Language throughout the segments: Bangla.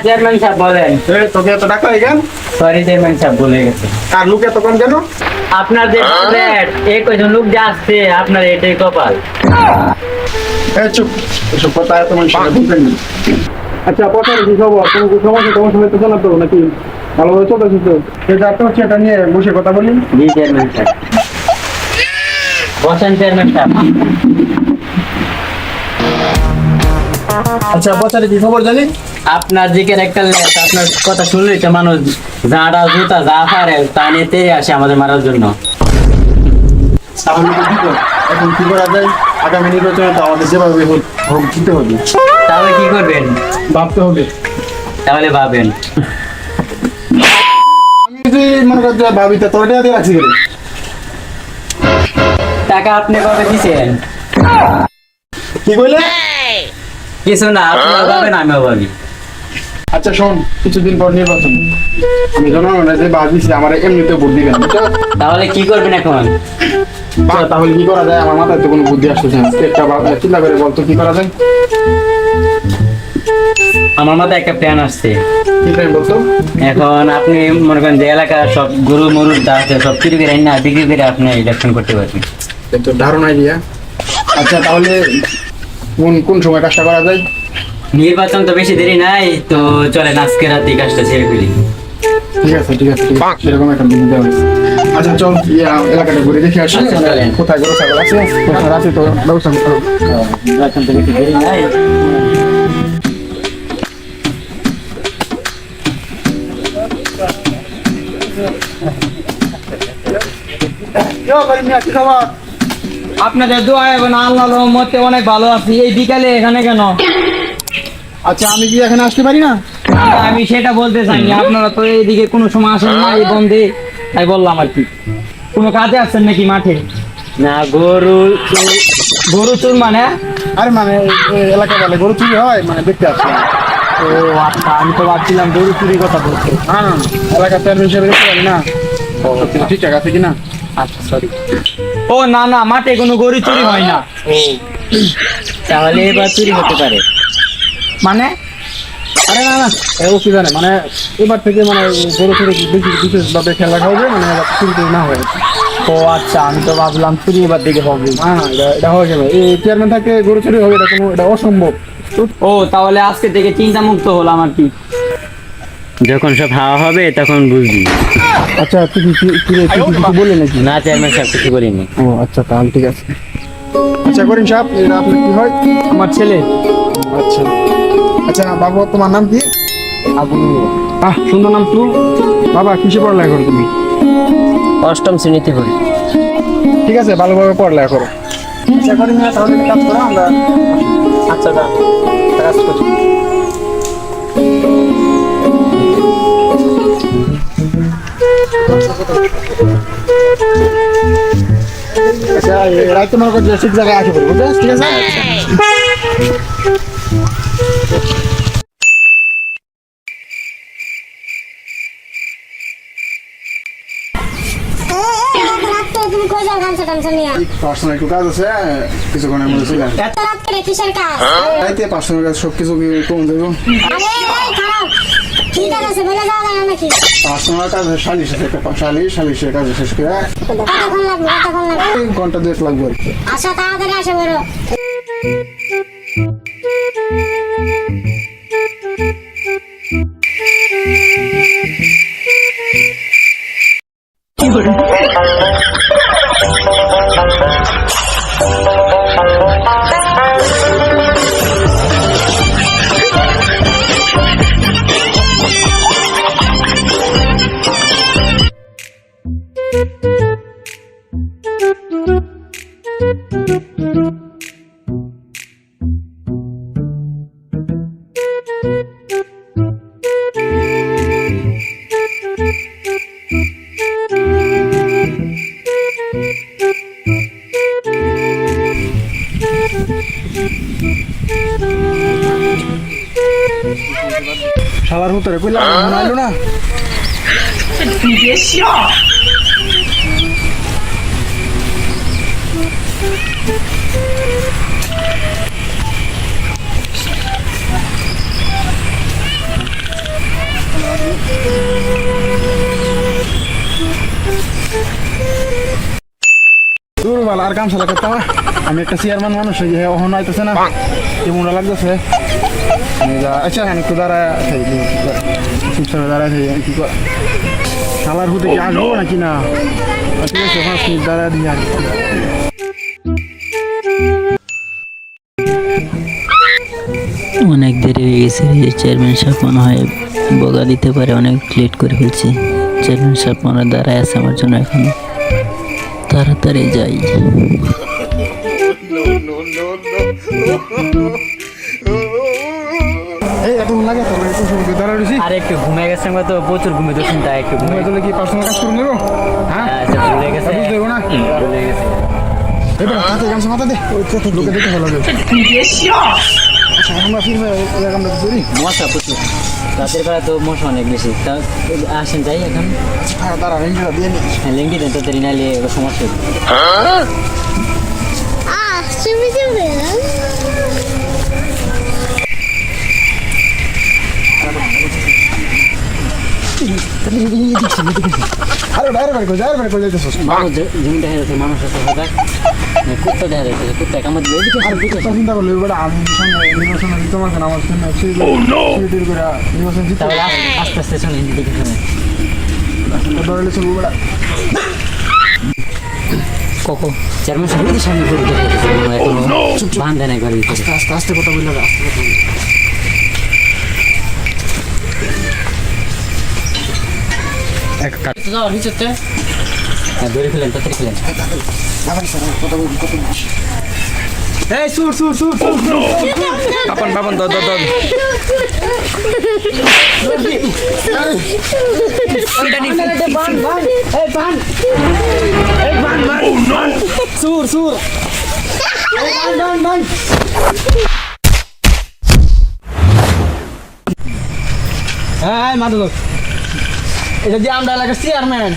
চেয়ারম্যান সাহেব বলেন। তোকে এত টাকা এখান সরি চেয়ারম্যান সাহেব বলে গেছে। আর লোক এত কম কেন? আপনার যে কয়জন লোক যে আসছে আপনার এটাই কপাল। চুপ, এসব কথা এত মানুষের বুঝবেন না। আচ্ছা পচার কি খবর? কোনো কি সমস্যা তোমার সঙ্গে তো জানাতো নাকি? ভালোভাবে চলতেছে তো? সেটা একটা হচ্ছে, এটা নিয়ে বসে কথা বলি। জি চেয়ারম্যান সাহেব বসেন। চেয়ারম্যান সাহেব আচ্ছা পচারে কি খবর জানি? আপনার যে ক্যারেক্টার লেস, আপনার কথা শুনলেই তো মানুষ ঝাঁটা জুতা যা পারে তা নিয়ে তেড়ে আসে আমাদের মারার জন্য। তাহলে তো কি কর? এখন কি করা যায়? আগামী নির্বাচনে তো আমাদের যেভাবে হোক দিতে হবে। তাহলে কি করবেন? ভাবতে হবে। তাহলে ভাবেন। আমি যদি মনে কর ভাবি তা তোর টাকা দিয়ে রাখছি করে। টাকা আপনি কবে দিচ্ছেন? কি বললে? কিছু না, আপনারা ভাবেন আমিও ভাবি। আচ্ছা শোন, কিছুদিন পর নির্বাচন, আমি জনগণের যে বাস দিচ্ছি আমার এমনিতে ভোট দিবেন, বুঝছো? তাহলে কি করবেন এখন? তাহলে কি করা যায়? আমার মাথায় তো কোনো বুদ্ধি আসতেছে না। একটা চিন্তা করে বলতো কি করা যায়? আমার মাথায় একটা প্ল্যান আসছে। কি টাইম বলতো? এখন আপনি মনে করেন যে এলাকার সব গরু মরুর যা আছে সব চুরি করে না বিক্রি করে আপনি ইলেকশন করতে পারবেন। একটু ধারণা দিয়া। আচ্ছা তাহলে কোন সময় কাজটা করা যায়? নির্বাচন তো বেশি দেরি নাই, তো চলেন আজকে রাতে কাজটা ছেড়ে ফেলি। ঠিক আছে সেরকম একটা বুদ্ধি দেওয়া হয়েছে। আচ্ছা চল এলাকাটা ঘুরে দেখে আসি। আচ্ছা, চলেন। কোথায় গরু ছাগল আছে রাতে তো ব্যবস্থা করতে হবে। নির্বাচন তো বেশি দেরি নাই। আপনাদের দোয়া এবং আল্লাহর রহমতে অনেক ভালো আছি। এই বিকালে এখানে কেন? আচ্ছা আমি কি এখানে আসতে পারি না? আমি সেটা বলতে চাইনি। আপনারা তো এইদিকে কোনো সময় আসেন না, এই বন্ধে, তাই বললাম আর কি। কোনো কাজে আসছেন নাকি মাঠে? না, গরু গরু চোর মানে? আরে মানে এলাকা বলে গরু চুরি হয়, মানে দেখতে আসছি। ও আচ্ছা, আমি তো ভাবছিলাম গরু চুরির কথা বলতে। না এলাকার চেয়ারম্যান হিসেবে দেখতে পারি না। সবকিছু ঠিকঠাক আছে কিনা? আচ্ছা সরি। ও না না, মাঠে কোনো গরু চুরি হয় না। তাহলে এবার চুরি হতে পারে। মানে? আরে না ও কি জানে, মানে এবার থেকে মানে গরু চুরি বিশেষভাবে খেয়াল রাখা হবে, মানে চুরি না হয়। ও আচ্ছা, আমি তো ভাবলাম চুরি এবার দিকে হবে। না এটা হয়ে যাবে। এই চেয়ারম্যান থাকে গরু চুরি হবে, এটা অসম্ভব। ও তাহলে আজকে থেকে চিন্তা মুক্ত হলাম আর কি। যখন সব হাওয়া হবে তখন বুঝবি। আচ্ছা তুই কিছু বললি নাকি? না চেয়ারম্যান সাহেব কিছু বলিনি। ও আচ্ছা তাহলে ঠিক আছে। আচ্ছা করিম সাহেব, এটা আপনার কি হয়? আমার ছেলে। আচ্ছা আচ্ছা বাবু, তোমার নাম কি? আবু। সুন্দর নাম তো। বাবা কিসে পড়ালেখা করো তুমি? অষ্টম শ্রেণীতে পড়ি। ঠিক আছে, ভালোভাবে পড়ালেখা করো। আচ্ছা করিম না, তাহলে একটা কাজ করো, আমরা আচ্ছা কাজ করি। আচ্ছা রাইতে মনে করছি ঠিক জায়গায় আসে পড়বো, ঠিক আছে? পার্সোনাল একটু কাজ আছে, কিছুক্ষণের মধ্যে চলে আসবে। রাইতে পার্সোনাল কাজ সবকিছু কম দেবো। পার্সোনাল কাজ সালিশের কাজ শেষ করে ঘন্টা 2 লাগবে আর কি। আচ্ছা তাড়াতাড়ি আসে বড়। শালার হুতরে কইলাম আইলো না। দূর বালা আর কাম সালা করতাম না। আমি একটা চেয়ারম্যান মানুষ হয়ে যে ওখানে আইতেছে না কেমন লাগতেছে আচ্ছা এখানে একটু দাঁড়ায় চুপচাপে দাঁড়ায় কি কর খেলার হতে কি আসবো নাকি না ঠিক আছে 5 মিনিট দাঁড়ায় দিয়ে আসি অনেক দেরি হয়ে গেছে চেয়ারম্যান সাহেব মনে হয় বগা দিতে পারে, অনেক লেট করে ফেলছি। চেয়ারম্যান সাহেব মনে হয় দাঁড়ায় আছে আমার জন্য এখনো, তাড়াতাড়ি যাই। এই এত লাগে তো একটু শুরু দাঁড়ায় রয়েছি আর একটু ঘুমিয়ে গেছে, আমরা তো প্রচুর ঘুমিয়ে তো চিন্তা একটু ঘুমিয়ে গেলে কি পার্সোনাল কাজ করে নেবো হ্যাঁ আচ্ছা ভুলে গেছে, বুঝতে দেবো না ভুলে গেছে। এবার হাতে গামছা মাথা দে ওই তো লোকে দেখে ভালো লাগবে আচ্ছা আমরা ফিরবে আমরা করি মশা প্রচুর, রাতের বেলা তো মশা অনেক বেশি। তা আসেন যাই এখন, হ্যাঁ দাঁড়া রেঞ্জটা দিয়ে নি হ্যাঁ লেঙ্গি দেন তাড়াতাড়ি, নাহলে সমস্যা হবে। আরে বাইরে বাইরে করে যাইতেছস মানুষ জমিটা হয়ে যাচ্ছে, মানুষ আছে হঠাৎ কুত্তা দেখা যাচ্ছে, কুত্তা কামড় দিলে এদিকে আসো, এদিকে আসো। চিন্তা করলে এবার আমি নির্বাচন দিতে পারছি না আমার জন্য সেই করে নির্বাচন জিতে তাহলে আস্তে আস্তে শোনেন, দিকে শোনেন। ধরলে চলবো বেড়া কখন চেয়ারম্যান সাহেব ওই যে সামনে করে এখনো বান্ধে নাই ঘরের ভিতরে। আস্তে আস্তে কথা বললে আস্তে কথা বললে এক কাট যাওয়ার ভিতরতে হ্যাঁ ধরে ফেলেন, তাড়াতাড়ি ফেলেন। আবার স্যার কথা বলবি কত এই সুর সুর সুর সুর আপন বাপন দ দ দ সুর সুর হ্যাঁ মাদক এটা যে আমরা এলাকার চেয়ারম্যান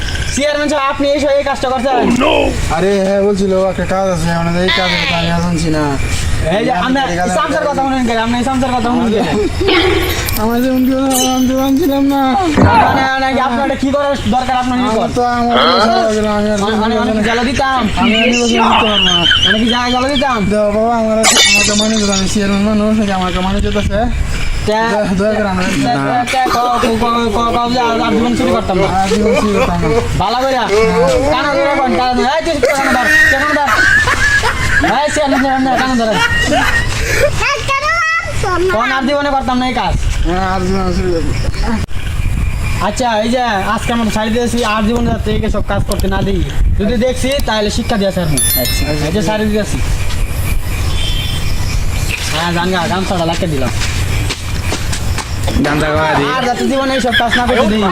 সাহেব, আপনি এই এই কাজটা করছেন। আরে হ্যাঁ বলছিল একটা কাজ আছে মানে এই কাজের কথা আমি জানছি না এই যে আমরা সামসার কথা মনে করেন, আমরা সামসার কথা মনে করেন। আমার যেমন কি আমি তো জানছিলাম না আপনার কি করার দরকার, আপনার কি আমার তো আমার অনেক জ্বালা দিতাম, আমি নির্বাচন দিতে পারবো না অনেক জায়গায় জ্বালা দিতাম। বাবা আমাকে মানে যেত আমি চেয়ারম্যান মানুষ আমাকে মানে যেতেছে দয়া করে আমরা জীবন চুরি করতাম না, ভালো করে কানা ধরে কানা ধরে আর জীবনে করতাম না এই কাজ। আর আচ্ছা এই যে আজকে আমরা ছাড়ি দিয়েছি, আর জীবনে যাতে এই সব কাজ করতে না দিই, যদি দেখছি তাহলে শিক্ষা দিয়েছে আর এই যে ছাড়ি দিয়েছি। হ্যাঁ জানগা গামছাটা লাগিয়ে দিলাম, আর যাতে জীবনে এইসব কাজ না করতে দিই।